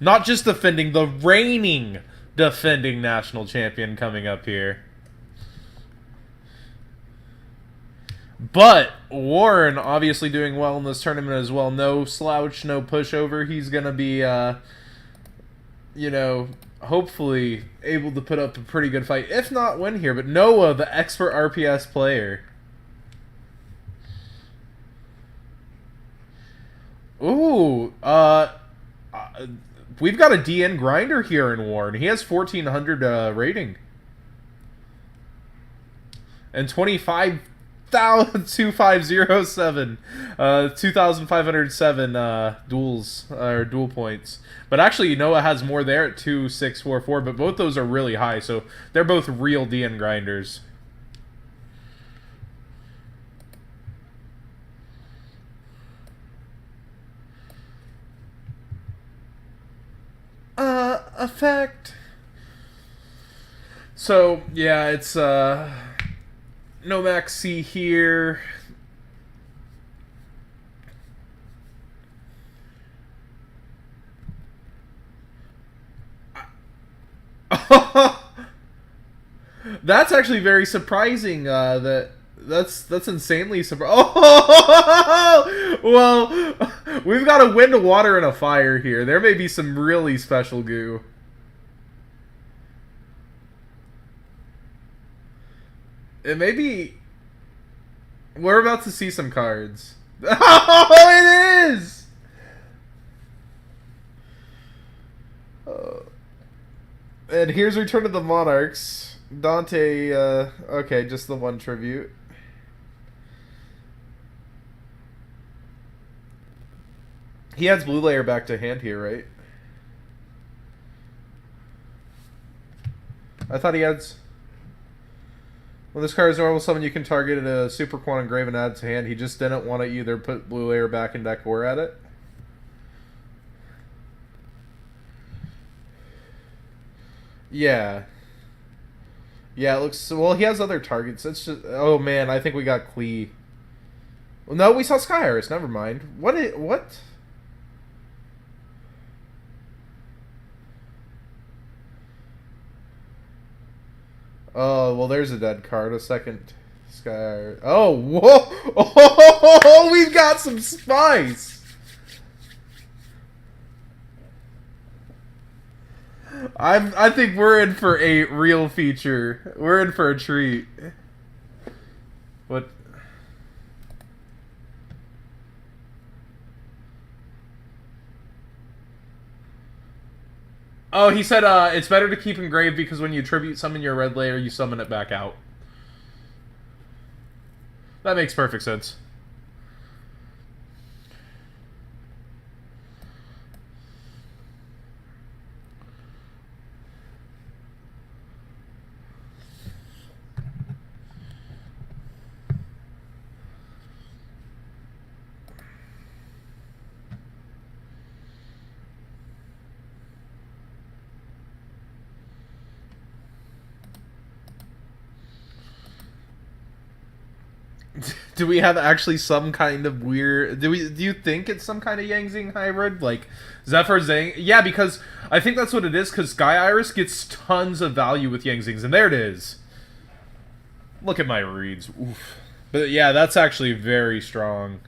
Not just defending, the reigning defending national champion coming up here. But Warren obviously doing well in this tournament as well. No slouch, no pushover. He's going to be, you know, hopefully able to put up a pretty good fight. If not win here. But Noah, the expert RPS player. Ooh, we've got a DN grinder here in Warren. He has 1,400 rating. And 25,2507, 2,507 duels or duel points. But actually, Noah has more there at 2,644. But both those are really high, so they're both real DN grinders. Effect. So yeah, it's Nomax C here. That's actually very surprising. That's insanely surprising. Oh, well, we've got a wind, a water, and a fire here. There may be some really special goo. It may be. We're about to see some cards. Oh, it is. And here's Return of the Monarchs. Dante, okay, just the one tribute. He adds blue layer back to hand here, right? I thought he adds... When this card is normal summon, you can target a Super Quantum Grave and add to hand. He just didn't want to either put blue layer back in deck or at it. Yeah. Yeah, it looks... Well, he has other targets. It's just... Oh, man, I think we got Klee. Well, no, we saw Sky Iris. Never mind. What? Oh, well, there's a dead card. A second Sky Iris. Oh, whoa! Oh, we've got some spice! I think we're in for a real feature. We're in for a treat. What? Oh, he said it's better to keep engraved because when you tribute summon your red layer, you summon it back out. That makes perfect sense. Do we have actually some kind of weird... Do you think it's some kind of Yang Zing hybrid? Like, Zephyr Zing? Yeah, because I think that's what it is, because Sky Iris gets tons of value with Yang Zings, and there it is. Look at my reads. Oof. But yeah, that's actually very strong.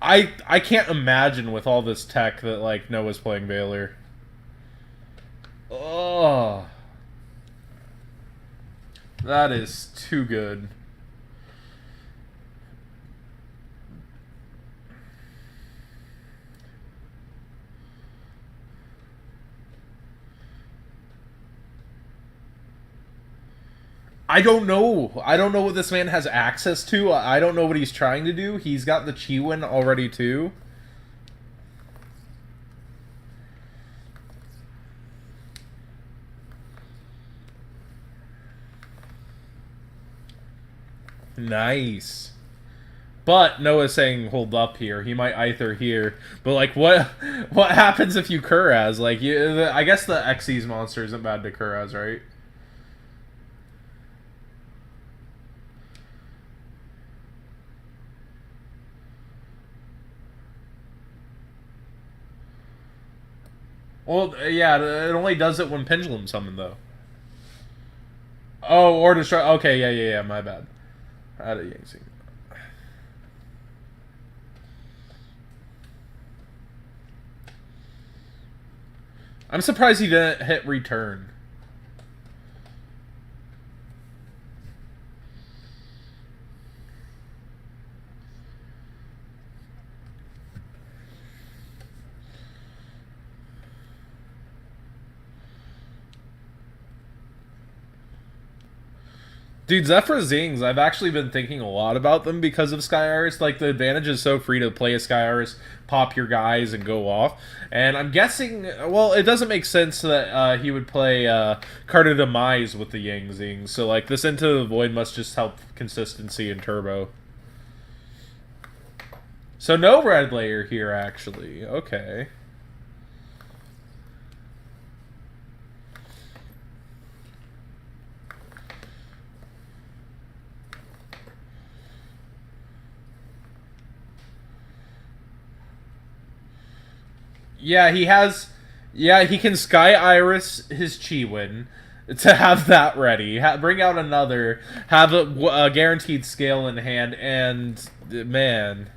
I can't imagine with all this tech that, like, Noah's playing Valor. Oh... That is too good. I don't know. I don't know what this man has access to. I don't know what he's trying to do. He's got the Chi-Win already, too. Nice. But Noah's saying hold up here. He might Aether here. But, like, what happens if you Kuraz? Like, I guess the Xyz monster isn't bad to Kuraz, right? Well, yeah, it only does it when Pendulum Summon, though. Oh, or destroy. Okay, yeah, my bad. Out of Yang Zing. I'm surprised he didn't hit return. Dude, Zephyr Zings, I've actually been thinking a lot about them because of Sky Iris. Like, the advantage is so free to play a Sky Iris, pop your guys, and go off. And I'm guessing, well, it doesn't make sense that he would play Card of Demise with the Yang Zings. So, like, this Into the Void must just help consistency and turbo. So, no red layer here, actually. Okay. Yeah, he has. Yeah, he can Sky Iris his Chi-Win to have that ready. Bring out another. Have a guaranteed scale in hand, and man.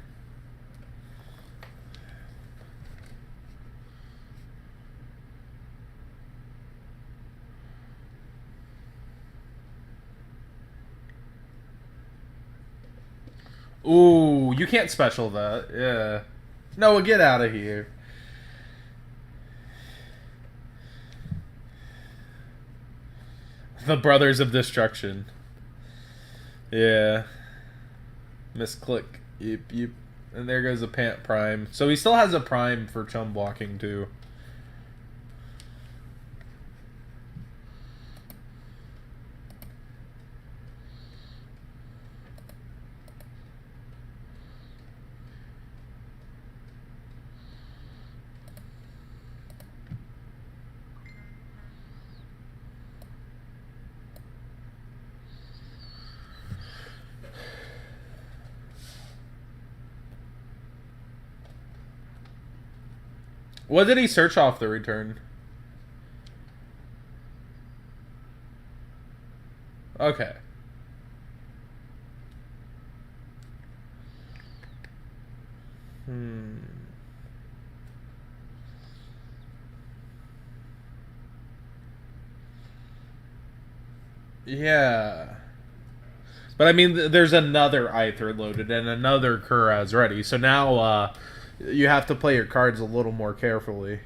Ooh, you can't special that. Yeah. No, get out of here. The Brothers of Destruction. Yeah. Misclick. Yep. And there goes a Pant Prime. So he still has a Prime for chum blocking, too. What did he search off the return? Okay. Yeah. But I mean, there's another Aether loaded and another Kuraz ready. So now you have to play your cards a little more carefully.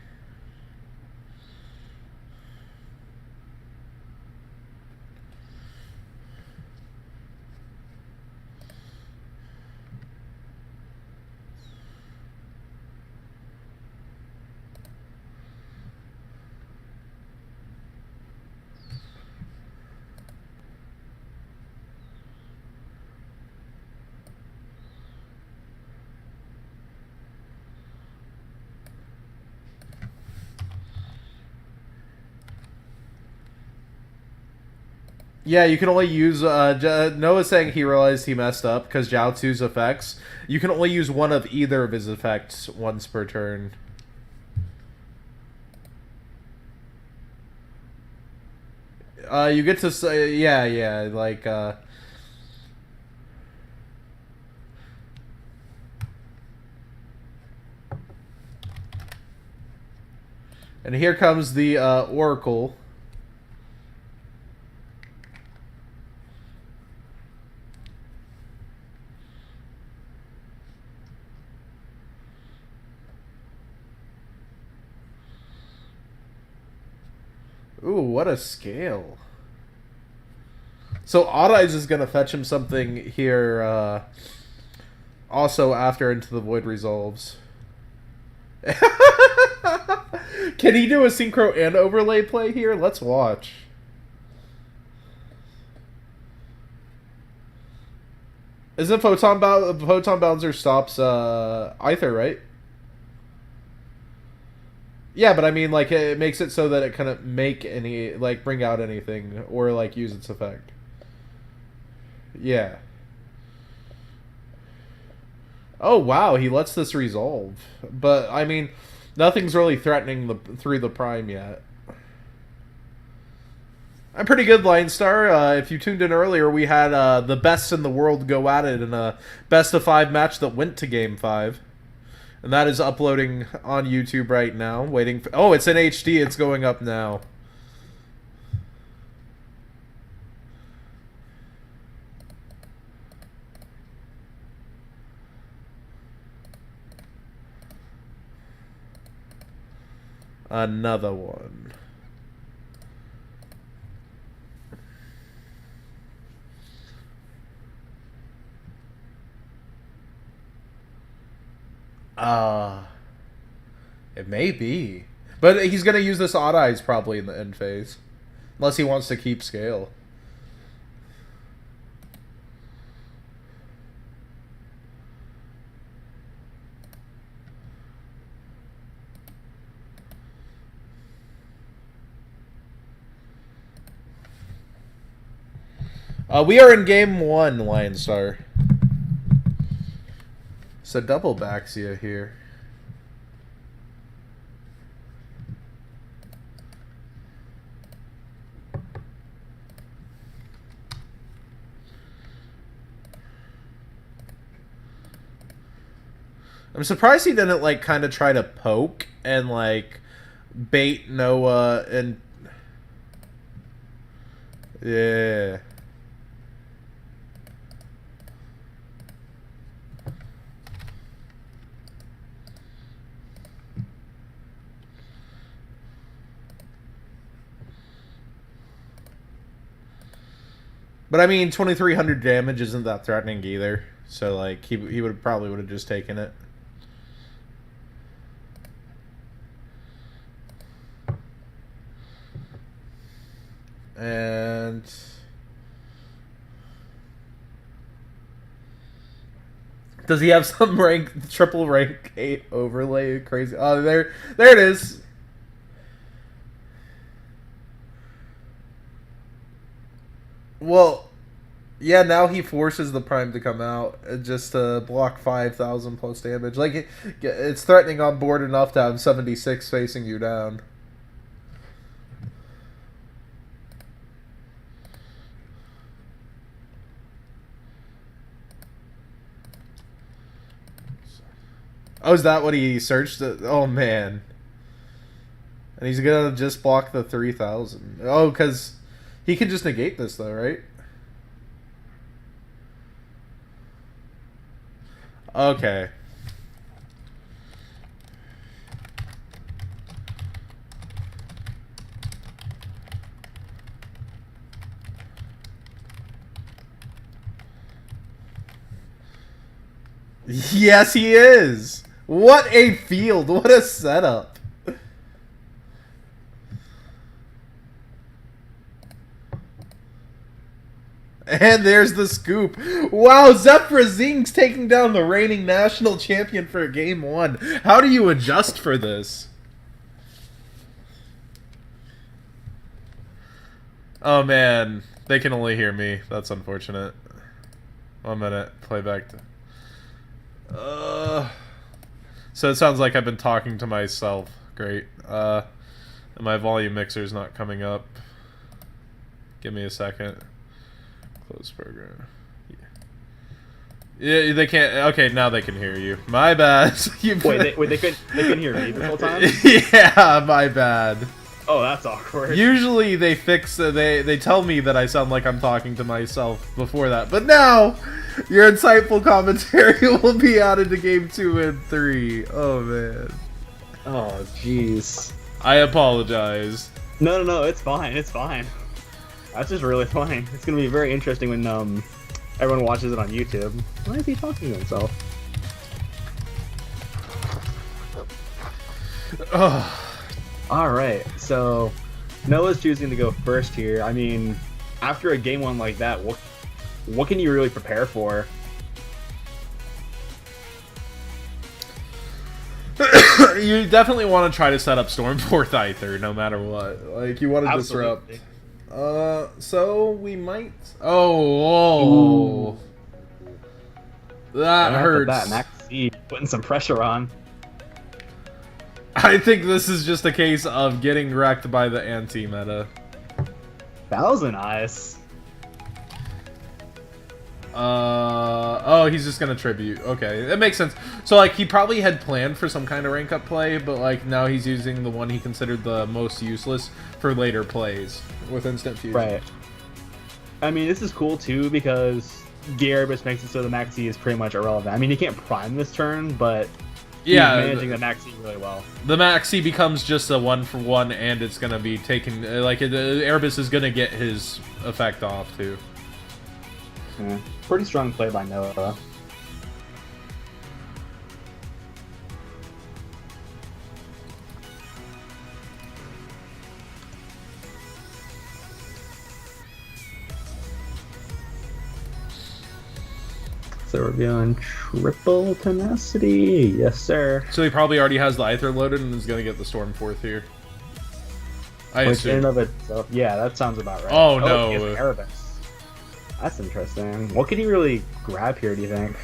Yeah, you can only use. Noah's saying he realized he messed up because Jiaotu's effects. You can only use one of either of his effects once per turn. You get to say, yeah, like. And here comes the Oracle. Ooh, what a scale. So Odd Eyes is going to fetch him something here also after Into the Void resolves. Can he do a synchro and overlay play here? Let's watch. Isn't Photon Bouncer stops Aether, right? Yeah, but I mean, like, it makes it so that it couldn't make any, like, bring out anything or, like, use its effect. Yeah. Oh, wow, he lets this resolve. But, I mean, Nothing's really threatening through the prime yet. I'm pretty good, Line Star. If you tuned in earlier, we had the best in the world go at it in a best-of-5 match that went to Game 5. And that is uploading on YouTube right now. Waiting for... Oh, it's in HD. It's going up now. Another one. It may be. But he's going to use this Odd Eyes probably in the end phase. Unless he wants to keep scale. We are in game 1, Lion Star. So double Baxia here. I'm surprised he didn't, like, kind of try to poke and, like, bait Noah and... Yeah. But I mean, 2,300 damage isn't that threatening either. So, like, he would probably would have just taken it. And does he have some triple rank 8 overlay? Crazy. Oh, there it is. Well, yeah, now he forces the Prime to come out just to block 5,000 plus damage. Like, it's threatening on board enough to have 76 facing you down. Oh, is that what he searched? Oh, man. And he's gonna just block the 3,000. Oh, because... He can just negate this, though, right? Okay. Yes, he is! What a field! What a setup! And there's the scoop. Wow, Zing's taking down the reigning national champion for game 1. How do you adjust for this? Oh man, they can only hear me. That's unfortunate. 1 minute, playback. So it sounds like I've been talking to myself. Great. And my volume mixer's not coming up. Give me a second. Close program. Yeah, they can't. Okay, now they can hear you. My bad. Wait, they couldn't hear me the whole time? Yeah, my bad. Oh, that's awkward. Usually they fix. They tell me that I sound like I'm talking to myself before that, but now your insightful commentary will be added to game 2 and 3. Oh man. Oh jeez. I apologize. No, it's fine. It's fine. That's just really funny. It's gonna be very interesting when everyone watches it on YouTube. Why is he talking to himself? Alright, so Noah's choosing to go first here. I mean, after a game 1 like that, what can you really prepare for? You definitely want to try to set up Stormforth Aether no matter what. Like, you want to disrupt. So we might. Oh, that hurts. Max C putting some pressure on. I think this is just a case of getting wrecked by the anti-meta. Thousand Eyes. Oh, he's just gonna tribute. Okay, that makes sense. So, like, he probably had planned for some kind of rank up play, but, like, now he's using the one he considered the most useless for later plays with instant fusion. Right. I mean, this is cool, too, because JRBJobber makes it so the Maxi is pretty much irrelevant. I mean, he can't prime this turn, but he's managing the Maxi really well. The Maxi becomes just a 1-for-1, and it's gonna be taken, like, Erebus is gonna get his effect off, too. Yeah. Pretty strong play by Noah. So we're doing triple tenacity, yes sir. So he probably already has the Aether loaded and is gonna get the Stormforth here. I Which assume. in and of itself, yeah, that sounds about right. Oh, no. He has Erebus. That's interesting. What could he really grab here, do you think?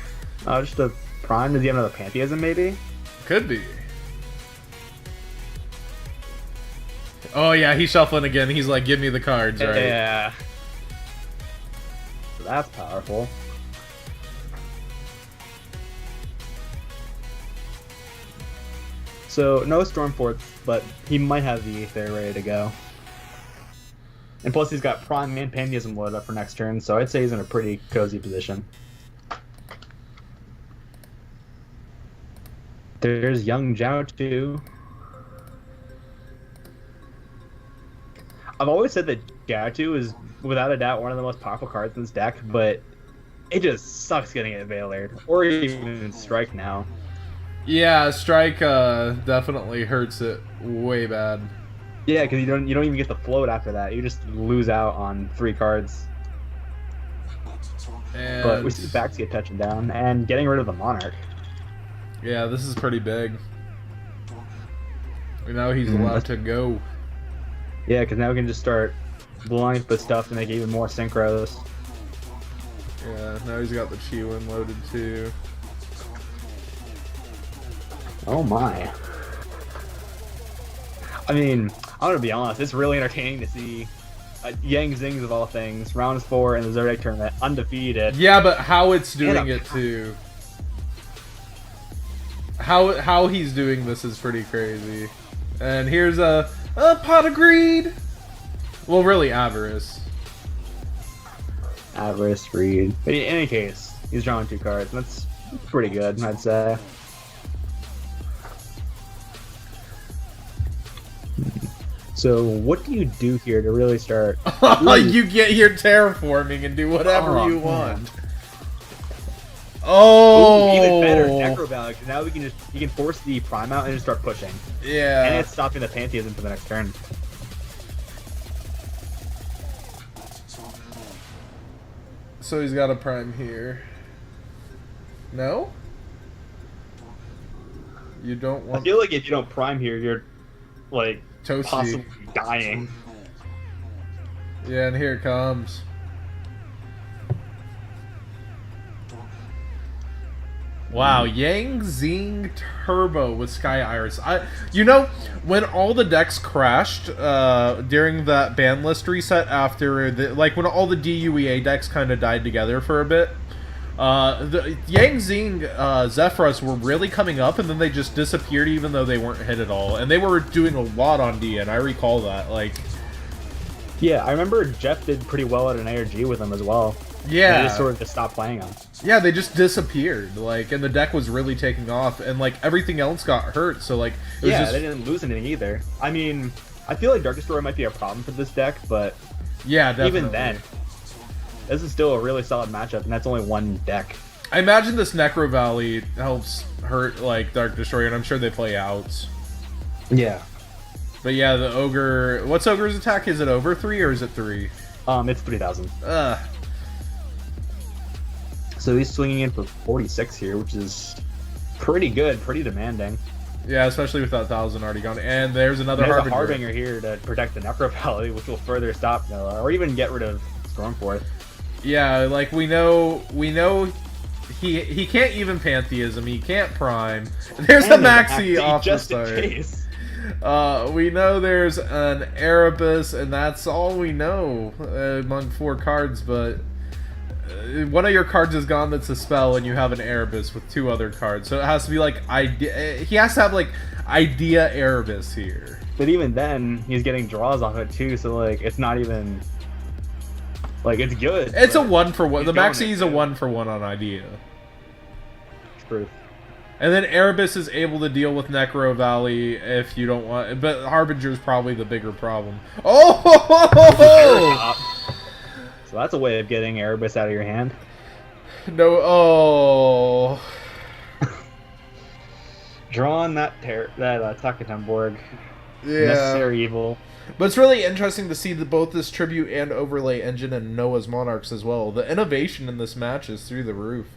Just a Prime? Does he have another Pantheism, maybe? Could be. Oh yeah, he's shuffling again. He's like, give me the cards, right? Yeah. So that's powerful. So, no Stormforth, but he might have the Aether ready to go. And plus he's got Prime and Pantheism loaded up for next turn, so I'd say he's in a pretty cozy position. There's young Zhao too. I've always said that Jiaotu is without a doubt one of the most powerful cards in this deck, but it just sucks getting it Veilered. Or even Strike now. Yeah, Strike definitely hurts it way bad. Yeah, because you don't even get the float after that. You just lose out on 3 cards. And But we see Baxia touching down and getting rid of the Monarch. yeah, this is pretty big. And now he's allowed to go. Yeah, because now we can just start blowing up the stuff to make it even more synchros. Yeah, now he's got the Chiwin loaded too. Oh my. I mean, I'm gonna be honest, it's really entertaining to see Yang Zings of all things, round 4 in the Zodiac tournament, undefeated. Yeah, but how it's doing it too. How he's doing this is pretty crazy. And here's a pot of greed. Well, really avarice. Avarice, greed. But in any case, he's drawing 2 cards. That's pretty good, I'd say. So, what do you do here to really start? You get here terraforming and do whatever you want. Man. Oh, Even better, Necro Valley, because now you can force the Prime out and just start pushing. yeah. And it's stopping the Pantheism for the next turn. So he's got a prime here. No? You don't I want feel like if you don't Prime here, you're like Toasty. possibly dying. Yeah, and here it comes. Wow, Yang Zing Turbo with Sky Iris. You know, when all the decks crashed during that ban list reset after like when all the DUEA decks kind of died together for a bit, the Yang Zing Zephyros were really coming up, and then they just disappeared even though they weren't hit at all, and they were doing a lot on DN. I recall that. Like, Yeah, I remember Jeff did pretty well at an ARG with them as well. yeah, They just sort of just stopped playing them. yeah, they just disappeared. Like, and the deck was really taking off, and like everything else got hurt. So like, it was Yeah, just they didn't lose anything either. I mean, I feel like Dark Destroyer might be a problem for this deck, but yeah, definitely. even then, this is still a really solid matchup, and that's only one deck. I imagine this Necro Valley helps hurt like Dark Destroyer, and I'm sure they play outs. Yeah. But yeah, the Ogre. What's Ogre's attack? Is it over 3 or is it 3? It's 3,000. Ugh. So he's swinging in for 46 here, which is pretty good, pretty demanding. Yeah, especially with that 1,000 already gone. And there's another There's Harbinger. a Harbinger here to protect the Necro Valley, which will further stop Noah, or even get rid of Stormforth. Yeah, like we know he can't even Pantheism. He can't Prime. There's the Maxi off the start. We know there's an Erebus, and that's all we know among 4 cards. But one of your cards is gone. That's a spell, and you have an Erebus with 2 other cards. So it has to be like idea. He has to have like Idea Erebus here. But even then, he's getting draws off it too. So like, it's not even like it's good. It's a 1-for-1. The Maxi is a 1-for-1 on Idea. True. And then Erebus is able to deal with Necro Valley if you don't want. But Harbinger is probably the bigger problem. Oh! So that's a way of getting Erebus out of your hand. No. Oh. Drawing that Takatenborg. Yeah. Necessary evil. But it's really interesting to see both this tribute and overlay engine and Noah's Monarchs as well. The innovation in this match is through the roof.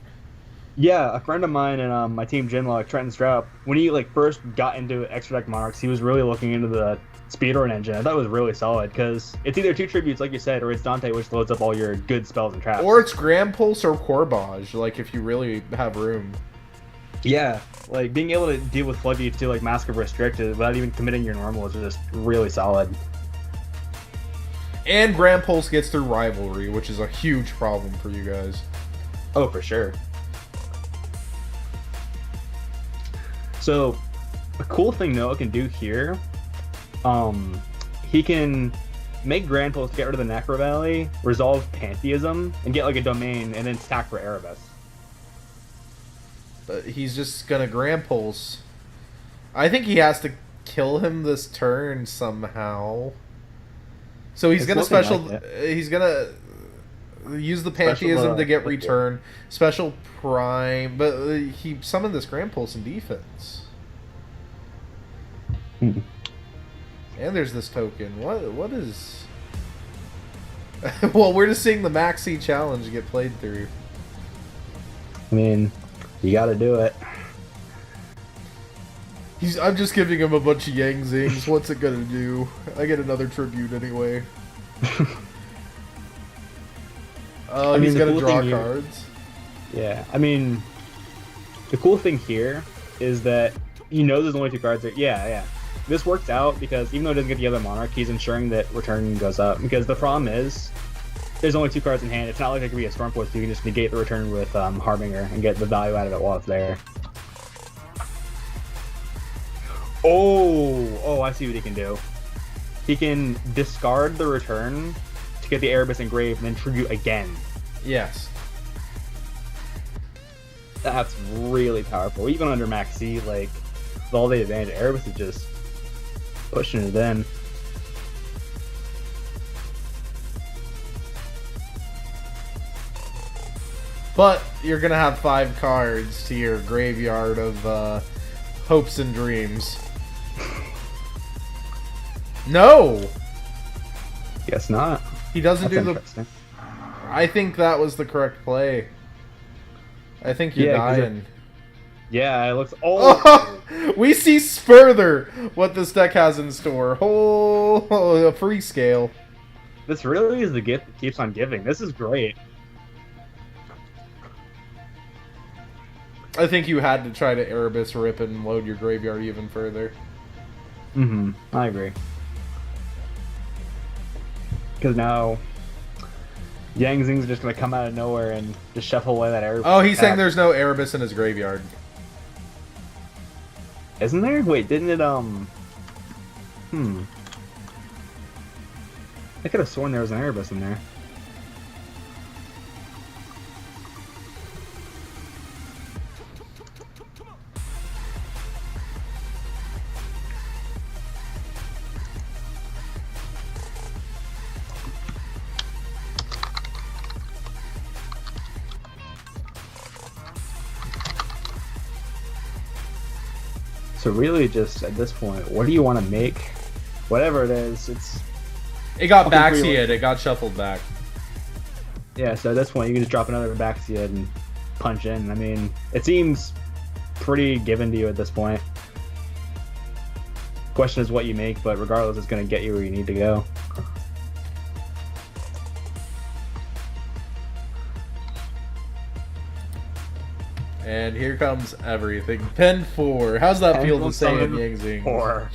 Yeah, a friend of mine in my team, Jinlock, Trenton Strap, when he like first got into Extra Deck Monarchs, he was really looking into the speedrun engine. I thought it was really solid because it's either 2 tributes, like you said, or it's Dante, which loads up all your good spells and traps. Or it's Grand Pulse or Corbage, like if you really have room. Yeah, like being able to deal with Floodgates too, like Mask of Restricted, without even committing your normal is just really solid. And Grand Pulse gets through Rivalry, which is a huge problem for you guys. Oh, for sure. So, a cool thing Noah can do here, he can make Grand Pulse, get rid of the Necro Valley, resolve Pantheism, and get like a domain, and then stack for Erebus. But he's just gonna Grand Pulse. I think he has to kill him this turn somehow. So he's gonna special. Like he's gonna use the Pantheism to get return. Special Prime, but he summoned this Grand Pulse in defense. And there's this token. What is? Well, we're just seeing the Maxi challenge get played through. I mean, you got to do it. I'm just giving him a bunch of Yang Zings. What's it gonna do? I get another tribute anyway. Oh, he's gonna draw cards. Yeah, I mean, the cool thing here is that there's only 2 cards there. Yeah. This works out because even though it doesn't get the other Monarch, he's ensuring that return goes up. Because the problem is, there's only 2 cards in hand. It's not like there could be a Storm Force, so you can just negate the return with Harbinger and get the value out of it while it's there. Oh, I see what he can do. He can discard the return to get the Erebus engraved and then tribute again. Yes. That's really powerful. Even under Max C, like, with all the advantage, Erebus is just pushing it in. But you're gonna have 5 cards to your graveyard of hopes and dreams. No! Guess not. He doesn't do the... I think that was the correct play. I think you're dying. Yeah, it looks... We see further what this deck has in store. Oh, a free scale. This really is the gift that keeps on giving. This is great. I think you had to try to Erebus rip and load your graveyard even further. I agree. Because now Yang Zing's just going to come out of nowhere and just shuffle away that Erebus. Oh, he's saying there's no Erebus in his graveyard. Isn't there? Wait, didn't it, I could have sworn there was an Erebus in there. So really, just at this point, what do you want to make? Whatever it is, it got Baxied. It got shuffled back. Yeah, so at this point, you can just drop another Baxied and punch in. I mean, it seems pretty given to you at this point. Question is what you make, but regardless, it's going to get you where you need to go. And here comes everything. Pen 4. How's that feel to say in Yang Zings? 4.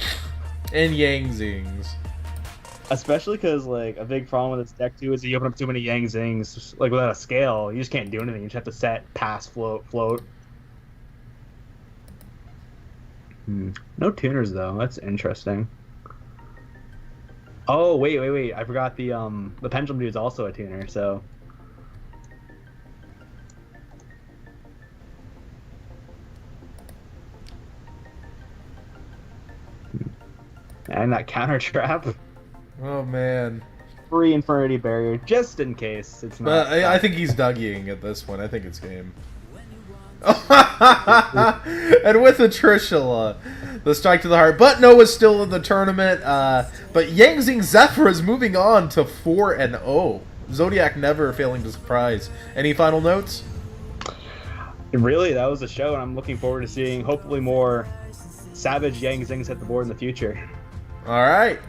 In Yang Zings. Especially because, like, a big problem with this deck, too, is that you open up too many Yang Zings, like, without a scale. You just can't do anything. You just have to set, pass, float, float. No tuners, though. That's interesting. Oh, wait. I forgot the Pendulum Dude's also a tuner, so... And that counter trap. Oh, man. Free Infernity Barrier, just in case it's not. But I think he's Dougieing at this point. I think it's game. And with a Trishula, the strike to the heart. But Noah's still in the tournament. But Yang Zing Zephyr is moving on to 4-0. Zodiac never failing to surprise. Any final notes? Really, that was a show, and I'm looking forward to seeing hopefully more savage Yang Zings hit the board in the future. All right.